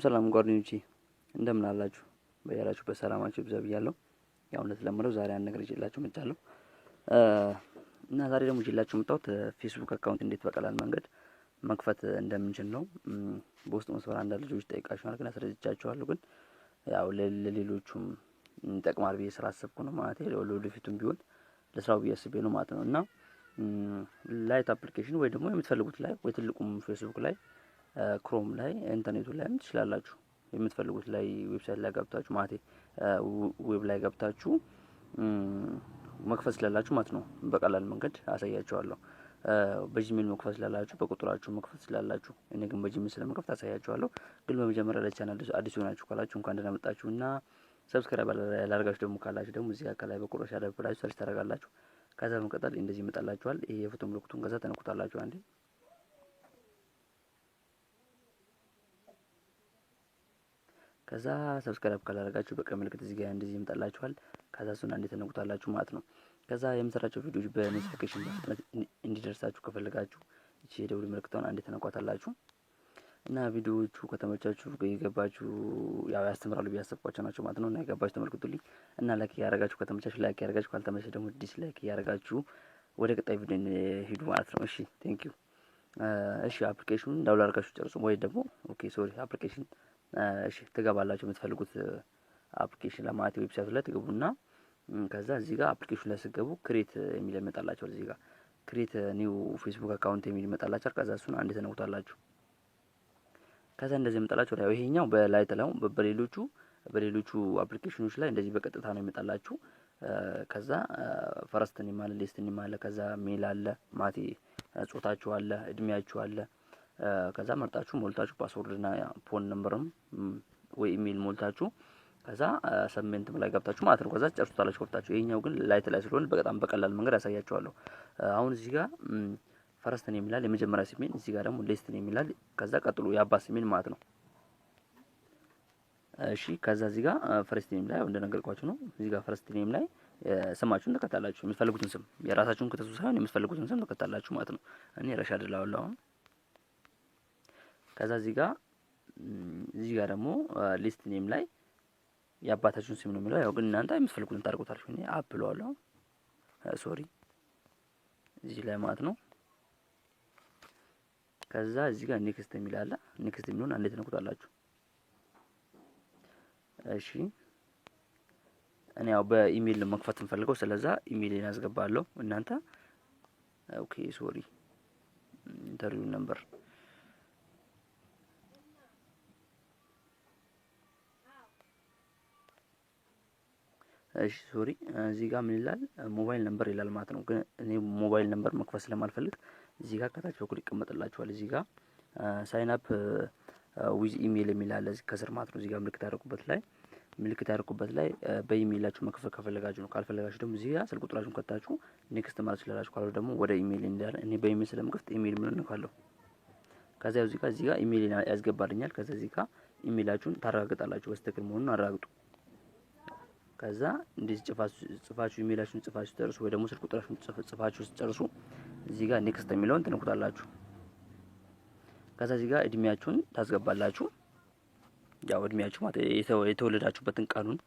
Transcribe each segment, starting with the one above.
ሰላም ጓደኞቼ እንደምን አላችሁ? በያላችሁበት ሰላማችሁ ይብዛ ብያለሁ። ያው እንደተለመደው ዛሬ አንድ ነገር ይዤላችሁ መጥቻለሁ። እና ዛሬ ደግሞ ይዤላችሁ መጣሁት ፌስቡክ አካውንት እንዴት በቀላል መንገድ መክፈት እንደምንችል ነው። በውስጥ መስመር አንዳንድ ልጆች ጠይቃችኋል፣ ግን አስረድቻችኋለሁ። ግን ያው ለሌሎቹም ይጠቅማል ብዬ ስላሰብኩ ነው ማለት ነው። ለወደፊቱም ቢሆን ለስራው ብዬ አስቤ ነው ማለት ነው። እና ላይት አፕሊኬሽን ወይ ደግሞ የምትፈልጉት ላይ ወይ ትልቁም ፌስቡክ ላይ ክሮም ላይ ኢንተርኔቱ ላይ ትችላላችሁ። የምትፈልጉት ላይ ዌብሳይት ላይ ገብታችሁ ማለት ዌብ ላይ ገብታችሁ መክፈት ስላላችሁ ማለት ነው። በቀላል መንገድ አሳያችኋለሁ። በጂሜል መክፈት ስላላችሁ፣ በቁጥራችሁ መክፈት ስላላችሁ፣ እኔ ግን በጂሜል ስለመክፈት አሳያችኋለሁ። ግን በመጀመሪያ ለቻናል አዲስ ሆናችሁ ካላችሁ እንኳን ደህና መጣችሁና ሰብስክራይብ ያላደረጋችሁ ደግሞ ካላችሁ ደግሞ እዚህ አካባቢ በቁጥር ያደርጉላችሁ ሰርች ታደርጋላችሁ። ከዛ በመቀጠል እንደዚህ ይመጣላችኋል። ይሄ የፎቶ ምልክቱን ከዛ ተነኩታላችሁ አንዴ። ከዛ ሰብስክራይብ ካላደረጋችሁ በቀይ ምልክት እዚህ ጋር እንደዚህ ይመጣላችኋል። ከዛ እሱን አንዴ ተነኩታላችሁ ማለት ነው። ከዛ የምሰራቸው ቪዲዮዎች በኖቲፊኬሽን በፍጥነት እንዲደርሳችሁ ከፈለጋችሁ እቺ የደውል ምልክቷን አንዴ ተነኳታላችሁ። እና ቪዲዮዎቹ ከተመቻችሁ የገባችሁ ያው ያስተምራሉ ቢያሰብኳቸው ናቸው ማለት ነው። እና የገባችሁ ተመልክቱልኝ እና ላይክ ያደረጋችሁ ከተመቻችሁ ላይክ ያደረጋችሁ፣ ካልተመቻችሁ ደግሞ ዲስላይክ ያደረጋችሁ ወደ ቀጣይ ቪዲዮ ሄዱ ማለት ነው። እሺ ቴንክ ዩ። እሺ አፕሊኬሽኑን ዳውንሎድ አድርጋችሁ ጨርሱ። ወይ ደግሞ አፕሊኬሽን እሺ ትገባላችሁ የምትፈልጉት አፕሊኬሽን ለማለት ዌብሳይት ላይ ትገቡና ከዛ እዚህ ጋር አፕሊኬሽን ላይ ስገቡ ክሬት የሚል ይመጣላችኋል። እዚህ ጋር ክሬት ኒው ፌስቡክ አካውንት የሚል ይመጣላችኋል። ከዛ እሱን አንዴ ተነኩታላችሁ። ከዛ እንደዚህ ይመጣላችሁ። ያው ይሄኛው በላይት ላይ በሌሎቹ አፕሊኬሽኖች ላይ እንደዚህ በቀጥታ ነው ይመጣላችሁ። ከዛ ፈረስት ኔም አለ፣ ሊስት ኔም አለ፣ ከዛ ሜል አለ፣ ማቲ ጾታችሁ አለ፣ እድሜያችሁ አለ። ከዛ መርጣችሁ ሞልታችሁ ፓስወርድና ፎን ነምበርም ወይ ኢሜል ሞልታችሁ ከዛ ሰብሚት ላይ ገብታችሁ ማለት ነው። ከዛ ጨርሱታላችሁ ከፍታችሁ። ይሄኛው ግን ላይት ላይ ስለሆነ በጣም በቀላል መንገድ ያሳያችኋለሁ። አሁን እዚህ ጋር ፈረስት ኔም ይላል የመጀመሪያ ስሜን፣ እዚህ ጋር ደግሞ ሊስት ኔም ይላል፣ ከዛ ቀጥሎ የአባት ስሜን ማለት ነው። እሺ ከዛ እዚህ ጋር ፈረስት ኔም ላይ እንደነገርኳችሁ ነው። እዚህ ጋር ፈረስት ኔም ላይ ስማችሁን ተከታላችሁ የምትፈልጉትን ስም የራሳችሁን ከተሱ ሳይሆን የምትፈልጉትን ስም ተከታላችሁ ማለት ነው። እኔ ረሻድ እላለሁ አሁን። ከዛ እዚህ ጋር ደግሞ ሊስት ኔም ላይ የአባታችሁን ስም ነው የሚለው። ያው ግን እናንተ የምትፈልጉትን ታርጉታላችሁ። እኔ አፕሏለሁ ሶሪ እዚህ ላይ ማለት ነው። ከዛ እዚህ ጋር ኔክስት የሚል አለ። ኔክስት የሚለውን አንዴ ተነኩታላችሁ። እሺ እኔ ያው በኢሜል መክፈት እንፈልገው ስለዛ ኢሜልን ያስገባለሁ። እናንተ ሶሪ ኢንተርቪው ነምበር እሺ ሶሪ እዚህ ጋር ምን ይላል? ሞባይል ነምበር ይላል ማለት ነው። ግን እኔ ሞባይል ነምበር መክፈት ስለማልፈልግ እዚህ ጋር ከታች በኩል ይቀመጥላችኋል። እዚህ ጋር ሳይን አፕ ዊዝ ኢሜል የሚል አለ እዚህ ከስር ማለት ነው። እዚህ ጋር ምልክት ያደረኩበት ላይ በኢሜላችሁ መክፈት ከፈለጋችሁ ነው። ካልፈለጋችሁ ደግሞ እዚህ ጋር ስልክ ቁጥራችሁን ከታችሁ ኔክስት ማለት ትችላላችሁ። ካልሆነ ደግሞ ወደ ኢሜል እንዳለ እኔ በኢሜል ስለምከፍት ኢሜል ምን ነው። ከዛ እዚህ ጋር ኢሜል ያስገባልኛል። ከዛ እዚህ ጋር ኢሜላችሁን ታረጋግጣላችሁ። በስተክል መሆኑን አረጋግጡ። ከዛ እንደዚህ ጽፋችሁ ኢሜላችሁን ጽፋችሁ ጨርሱ፣ ወይ ደግሞ ስልክ ቁጥራችሁን ጽፋችሁ ጨርሱ። እዚህ ጋር ኔክስት የሚለውን ትነኩታላችሁ። ከዛ እዚህ ጋር እድሜያችሁን ታስገባላችሁ። ያው እድሜያችሁ ማለት የተወለዳችሁበትን ቀኑን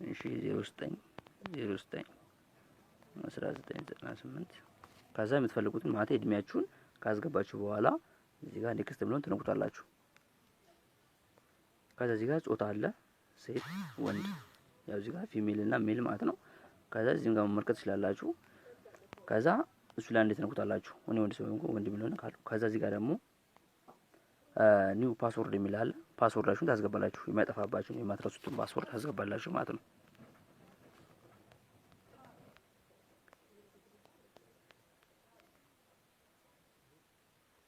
09/1998 ከዛ የምትፈልጉትን ማለት እድሜያችሁን ካስገባችሁ በኋላ እዚህ ጋር ኔክስት የሚለውን ትነኩታላችሁ። ከዛ እዚህ ጋር ጾታ አለ፣ ሴት ወንድ፣ ያው እዚህ ጋር ፊሜል እና ሜል ማለት ነው። ከዛ እዚህም ጋር መመልከት ትችላላችሁ። ከዛ እሱ ላይ እንዴት ተነኩታላችሁ። እኔ ወንድ ስለሆንኩ ወንድ የሚለውን ካሉ ከዛ እዚህ ጋር ደግሞ ኒው ፓስወርድ የሚል አለ። ፓስወርዳችሁን ታስገባላችሁ። የማይጠፋባችሁ የማትረሱትን ፓስወርድ ታስገባላችሁ ማለት ነው።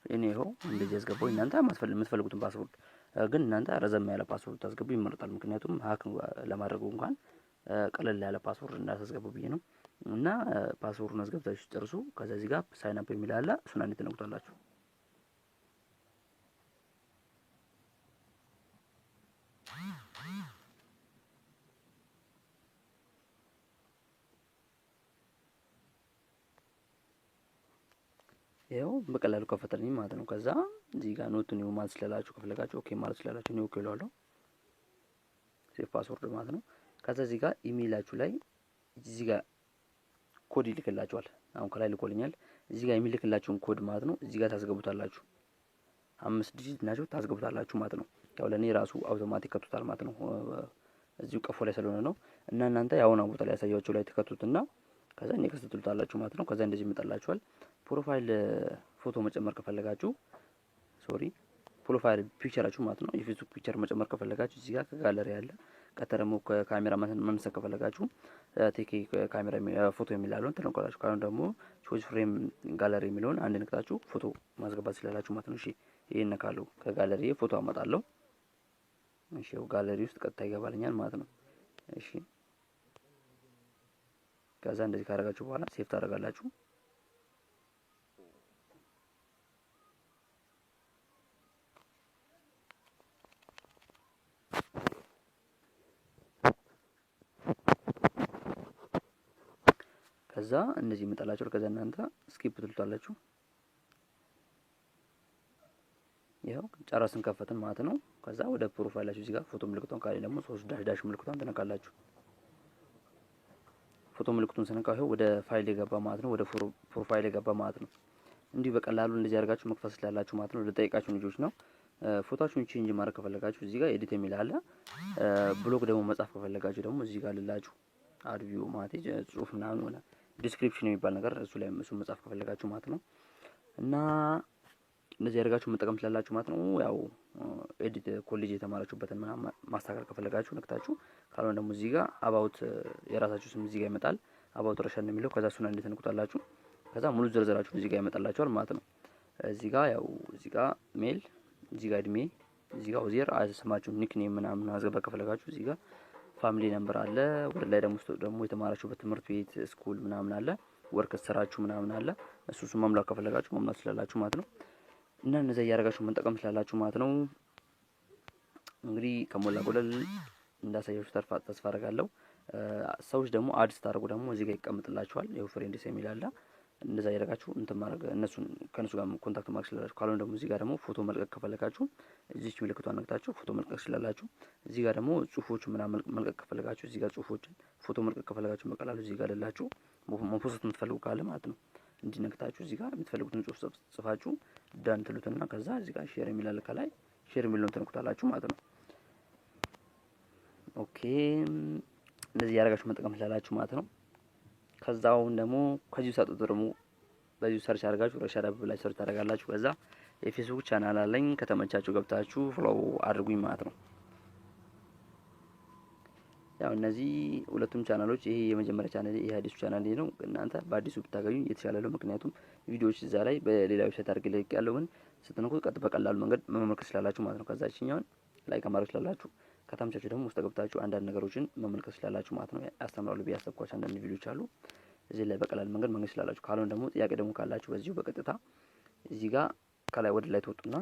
እኔ ይኸው እንደዚህ ያስገባው። እናንተ የምትፈልጉትን ፓስወርድ ግን እናንተ ረዘም ያለ ፓስወርድ ታስገቡ ይመረጣል። ምክንያቱም ሀክ ለማድረጉ እንኳን ቀለል ያለ ፓስወርድ እንዳታስገቡ ብዬ ነው። እና ፓስወርዱን አስገብታችሁ ጨርሱ። ከዛ እዚህ ጋር ሳይን አፕ የሚል አለ። እሱን አንዴ ተነኩታላችሁ። ይኸው በቀላሉ ከፈተልኝ ማለት ነው። ከዛ እዚህ ጋር ኖት ኒው ማለት ስለላችሁ ከፈለጋችሁ ኦኬ ማለት ስለላችሁ ኒው ኦኬ እላለሁ። ሴቭ ፓስወርድ ማለት ነው። ከዛ እዚህ ጋር ኢሜይላችሁ ላይ እዚህ ጋር ኮድ ይልክላችኋል። አሁን ከላይ ልኮልኛል። እዚህ ጋር የሚልክላችሁን ኮድ ማለት ነው እዚህ ጋር ታስገቡታላችሁ። 5 ዲጂት ናቸው ታስገቡታላችሁ ማለት ነው። ያው ለኔ ራሱ አውቶማቲክ ከቱታል ማለት ነው። እዚሁ ቀፎ ላይ ስለሆነ ነው። እና እናንተ ያውና ቦታ ላይ ያሳያችሁ ላይ ተከቱትና ከዛ ኔክስት ትሉታላችሁ ማለት ነው። ከዛ እንደዚህ ይመጣላችኋል። ፕሮፋይል ፎቶ መጨመር ከፈለጋችሁ ፕሮፋይል ፒክቸራችሁ ማለት ነው የፌስቡክ ፒክቸር መጨመር ከፈለጋችሁ እዚህ ጋር ከጋለሪ ያለ ቀጥረሙ ከካሜራ መነሳት ከፈለጋችሁ ቴክ ካሜራ ፎቶ የሚላለውን ተነቆላችሁ ካሁን ደግሞ ቾይስ ፍሬም ጋለሪ የሚለውን አንድ ነክታችሁ ፎቶ ማስገባት ስላላችሁ ማለት ነው። እሺ ይሄን ነካለው ከጋለሪ ፎቶ አመጣለሁ። እሺ ጋለሪ ውስጥ ቀጥታ ይገባልኛል ማለት ነው። እሺ ከዛ እንደዚህ ካደረጋችሁ በኋላ ሴቭ ታደርጋላችሁ። ከዛ እንደዚህ ይመጣላችሁ። ከዛ እናንተ ስኪፕ ትሉታላችሁ። ይሄው ጨረስን ከፈትን ማለት ነው። ከዛ ወደ ፕሮፋይላችሁ እዚህ ጋር ፎቶ ምልክቱን ካለ ደግሞ 3 ዳሽ ምልክቱን ተነካላችሁ። ፎቶ ምልክቱን ስነካው ይሄው ወደ ፋይል የገባ ማለት ነው። ወደ ፕሮፋይል የገባ ማለት ነው። እንዲህ በቀላሉ እንደዚህ አድርጋችሁ መክፈት ስላላችሁ ማለት ነው። ለጠይቃችሁ ልጆች ነው። ፎቶአችሁን ቼንጅ ማድረግ ከፈለጋችሁ እዚህ ጋር ኤዲት የሚል አለ። ብሎግ ደግሞ መጻፍ ከፈለጋችሁ ደግሞ እዚህ ጋር ልላችሁ አድ ቪው ማለት ጽሁፍ ምናምን ሆነ ዲስክሪፕሽን የሚባል ነገር እሱ ላይ እሱ መጻፍ ከፈለጋችሁ ማለት ነው። እና እንደዚህ አድርጋችሁ መጠቀም ስላላችሁ ማለት ነው። ያው ኤዲት ኮሌጅ የተማራችሁበትን ምናምን ማስተካከል ከፈለጋችሁ ነክታችሁ፣ ካልሆነ ደግሞ እዚህ ጋር አባውት የራሳችሁ ስም እዚህ ጋር ይመጣል። አባውት ረሻን ነው የሚለው። ከዛ እሱን እንዴት እንቁታላችሁ። ከዛ ሙሉ ዝርዝራችሁ እዚህ ጋር ይመጣላችኋል ማለት ነው። እዚህ ጋር ያው እዚህ ጋር ሜል፣ እዚህ ጋር እድሜ፣ እዚህ ጋር ኦዜር ስማችሁ ኒክኔም ምናምን ማስገባት ከፈለጋችሁ እዚህ ጋር ፋሚሊ ነምበር አለ። ወደ ላይ ደግሞ የተማራችሁበት ትምህርት ቤት ስኩል ምናምን አለ። ወርክ ስራችሁ ምናምን አለ። እሱ መሙላት ከፈለጋችሁ መሙላት ስላላችሁ ማለት ነው። እና እነዚህ ያደርጋችሁ መጠቀም ስላላችሁ ማለት ነው። እንግዲህ ከሞላ ጎደል እንዳሳያችሁ ተስፋ አደርጋለሁ። ሰዎች ደግሞ አድ ስታደርጉ ደግሞ እዚህ ጋር ይቀመጥላችኋል። ይኸው ፍሬንድስ የሚል አለ። እንደዛ ያደርጋችሁ እንትን ማድረግ ከነሱ ጋር ኮንታክት ማድረግ ስላላችሁ፣ ካልሆነ ደግሞ እዚህ ጋር ደግሞ ፎቶ መልቀቅ ከፈለጋችሁ እዚች ምልክቷን ነክታችሁ ፎቶ መልቀቅ ስላላችሁ፣ እዚህ ጋር ደግሞ ጽሁፎች ምናምን መልቀቅ ከፈለጋችሁ እዚህ ጋር ጽሁፎችን ፎቶ መልቀቅ ከፈለጋችሁ መቀላሉ እዚህ ጋር ልላችሁ መፖስት የምትፈልጉ ካለ ማለት ነው እንዲነክታችሁ እዚህ ጋር የምትፈልጉትን ጽሁፍ ጽፋችሁ ዳን ትሉትና ከዛ እዚህ ጋር ሼር የሚላል ከላይ ሼር የሚለውን ተነኩታላችሁ ማለት ነው። ኦኬ እንደዚህ ያደርጋችሁ መጠቀም ስላላችሁ ማለት ነው። ከዛውን ደግሞ ከዚሁ ሰጡት ደግሞ በዚሁ ሰርች አድርጋችሁ ረሻዳ ብላችሁ ሰርች ታደርጋላችሁ። ከዛ የፌስቡክ ቻናል አለኝ ከተመቻችሁ ገብታችሁ ፎሎው አድርጉኝ ማለት ነው። ያው እነዚህ ሁለቱም ቻናሎች ይሄ የመጀመሪያ ቻናል ይሄ አዲሱ ቻናል ነው። እናንተ በአዲሱ ብታገኙ የተሻለ ነው። ምክንያቱም ቪዲዮዎች እዛ ላይ በሌላ ዌብሳይት አድርጌ ልክ ያለው ግን ስትነኩት በቀላሉ መንገድ መመልከት ስላላችሁ ማለት ነው። ከዛ እቺኛውን ላይክ ማድረግ ስላላችሁ ከተመቻችሁ ደግሞ ውስጥ ገብታችሁ አንዳንድ ነገሮችን መመልከት ስላላችሁ ማለት ነው። ያስተምራሉ ብዬ ያሰብኳቸው አንዳንድ ቪዲዮዎች አሉ እዚህ ላይ በቀላል መንገድ መንገድ ስላላችሁ። ካልሆነ ደግሞ ጥያቄ ደግሞ ካላችሁ በዚሁ በቀጥታ እዚህ ጋር ከላይ ወደ ላይ ተወጡና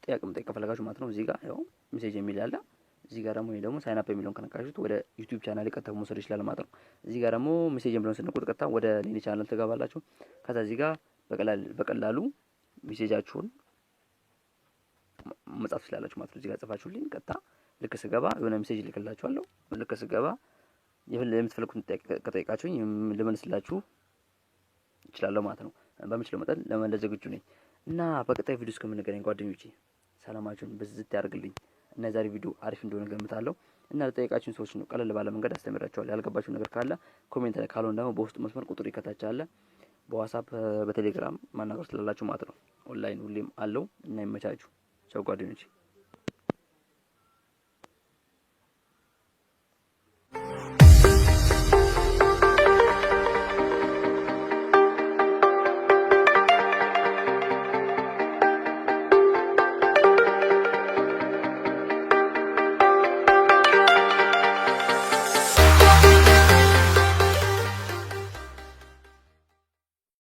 ጥያቄ መጠየቅ ከፈለጋችሁ ማለት ነው እዚህ ጋር ያው ሜሴጅ የሚል ያለ እዚህ ጋር ደግሞ ይሄ ደግሞ ሳይን አፕ የሚለውን ከነካችሁት ወደ ዩቲዩብ ቻናል ቀጥታ መውሰድ ይችላል ማለት ነው። እዚህ ጋር ደግሞ ሜሴጅ የሚለውን ስንነኩት ቀጥታ ወደ ሌላ ቻናል ትገባላችሁ። ከዛ እዚህ ጋር በቀላሉ ሜሴጃችሁን መጻፍ ስላላችሁ ማለት ነው። እዚህ ጋር ጽፋችሁልኝ ቀጥታ ልክ ስገባ የሆነ ሜሴጅ ልክላችኋለሁ። ልክ ስገባ የምትፈልጉትን ከጠይቃችሁኝ ልመልስላችሁ እችላለሁ ማለት ነው። በምችለው መጠን ለመመለስ ዝግጁ ነኝ እና በቀጣይ ቪዲዮ እስከምንገናኝ ጓደኞቼ ሰላማችሁን በዝት ያርግልኝ እና የዛሬ ቪዲዮ አሪፍ እንደሆነ ገምታለሁ እና ለጠይቃችሁኝ ሰዎች ነው ቀለል ባለ መንገድ አስተምራችኋለሁ። ያልገባችሁ ነገር ካለ ኮሜንት ላይ፣ ካልሆነ ደግሞ በውስጥ መስመር ቁጥር ይከታች አለ። በዋትስአፕ በቴሌግራም ማናገር ስላላችሁ ማለት ነው። ኦንላይን ሁሌም አለው እና ይመቻችሁ። ቻው ጓደኞቼ።